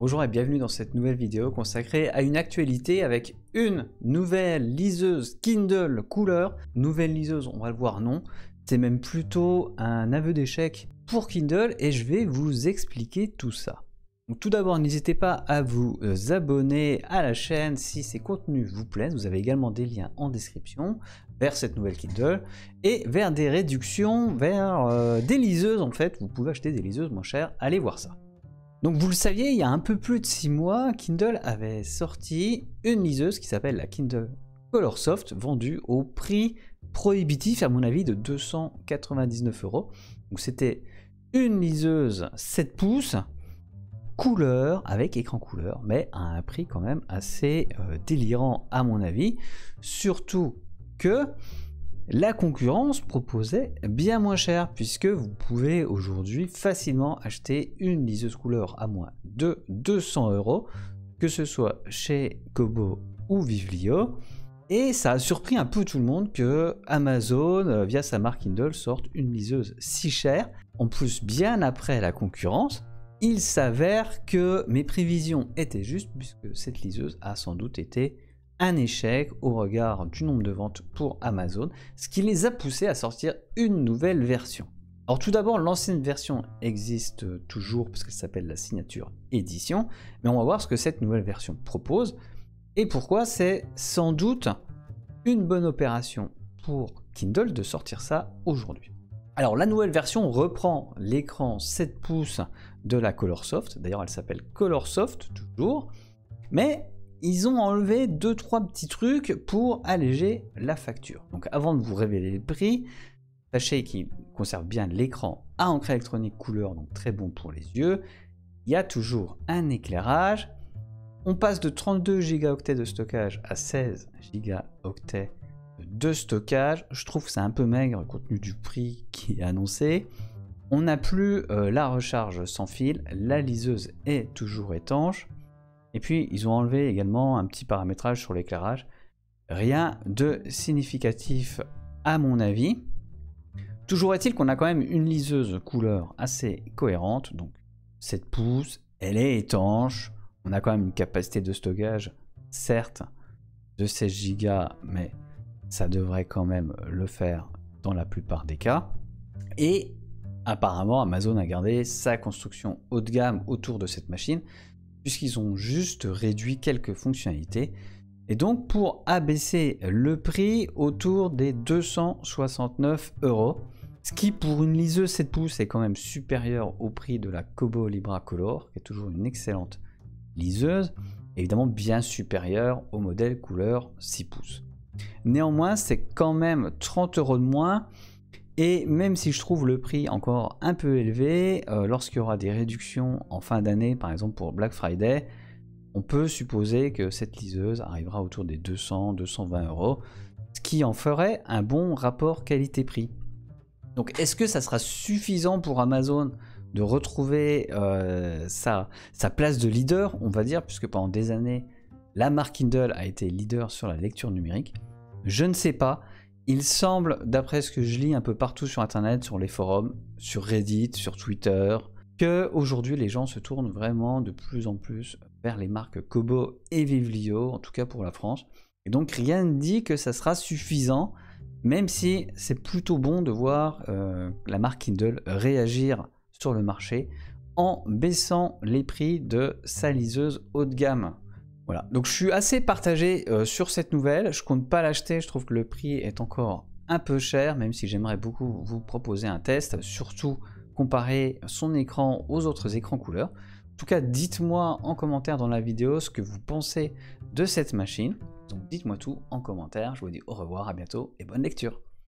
Bonjour et bienvenue dans cette nouvelle vidéo consacrée à une actualité avec une nouvelle liseuse Kindle couleur. Nouvelle liseuse, on va le voir, non. C'est même plutôt un aveu d'échec pour Kindle et je vais vous expliquer tout ça. Donc, tout d'abord, n'hésitez pas à vous abonner à la chaîne si ces contenus vous plaisent. Vous avez également des liens en description vers cette nouvelle Kindle et vers des réductions, vers des liseuses en fait. Vous pouvez acheter des liseuses moins chères, allez voir ça. Donc vous le saviez, il y a un peu plus de 6 mois, Kindle avait sorti une liseuse qui s'appelle la Kindle Colorsoft, vendue au prix prohibitif à mon avis de 299 €. Donc c'était une liseuse 7 pouces, couleur, avec écran couleur, mais à un prix quand même assez délirant à mon avis. Surtout que la concurrence proposait bien moins cher, puisque vous pouvez aujourd'hui facilement acheter une liseuse couleur à moins de 200 €, que ce soit chez Kobo ou Vivreo. Et ça a surpris un peu tout le monde que Amazon, via sa marque Kindle, sorte une liseuse si chère. En plus, bien après la concurrence, il s'avère que mes prévisions étaient justes, puisque cette liseuse a sans doute été un échec au regard du nombre de ventes pour Amazon, ce qui les a poussés à sortir une nouvelle version. Alors tout d'abord, l'ancienne version existe toujours parce qu'elle s'appelle la Signature Édition, mais on va voir ce que cette nouvelle version propose et pourquoi c'est sans doute une bonne opération pour Kindle de sortir ça aujourd'hui. Alors la nouvelle version reprend l'écran 7 pouces de la Colorsoft, d'ailleurs elle s'appelle Colorsoft toujours, mais ils ont enlevé 2-3 petits trucs pour alléger la facture. Donc avant de vous révéler le prix, sachez qu'ils conservent bien l'écran à encre électronique couleur, donc très bon pour les yeux. Il y a toujours un éclairage. On passe de 32 Go de stockage à 16 Go de stockage. Je trouve que c'est un peu maigre compte tenu du prix qui est annoncé. On n'a plus la recharge sans fil. La liseuse est toujours étanche. Et puis, ils ont enlevé également un petit paramétrage sur l'éclairage. Rien de significatif à mon avis. Toujours est-il qu'on a quand même une liseuse couleur assez cohérente. Donc, 7 pouces, elle est étanche. On a quand même une capacité de stockage, certes, de 16 Go, mais ça devrait quand même le faire dans la plupart des cas. Et apparemment, Amazon a gardé sa construction haut de gamme autour de cette machine, puisqu'ils ont juste réduit quelques fonctionnalités. Et donc pour abaisser le prix autour des 269 €, ce qui pour une liseuse 7 pouces est quand même supérieur au prix de la Kobo Libra Color, qui est toujours une excellente liseuse, évidemment bien supérieur au modèle couleur 6 pouces. Néanmoins, c'est quand même 30 € de moins. Et même si je trouve le prix encore un peu élevé, lorsqu'il y aura des réductions en fin d'année, par exemple pour Black Friday, on peut supposer que cette liseuse arrivera autour des 200-220 €, ce qui en ferait un bon rapport qualité-prix. Donc est-ce que ça sera suffisant pour Amazon de retrouver sa place de leader, on va dire, puisque pendant des années, la marque Kindle a été leader sur la lecture numérique? Je ne sais pas. Il semble, d'après ce que je lis un peu partout sur internet, sur les forums, sur Reddit, sur Twitter, que aujourd'hui les gens se tournent vraiment de plus en plus vers les marques Kobo et Vivreo, en tout cas pour la France. Et donc rien ne dit que ça sera suffisant, même si c'est plutôt bon de voir la marque Kindle réagir sur le marché en baissant les prix de sa liseuse haut de gamme. Voilà, donc je suis assez partagé sur cette nouvelle. Je compte pas l'acheter, je trouve que le prix est encore un peu cher, même si j'aimerais beaucoup vous proposer un test, surtout comparer son écran aux autres écrans couleurs. En tout cas, dites-moi en commentaire dans la vidéo ce que vous pensez de cette machine. Donc dites-moi tout en commentaire, je vous dis au revoir, à bientôt et bonne lecture.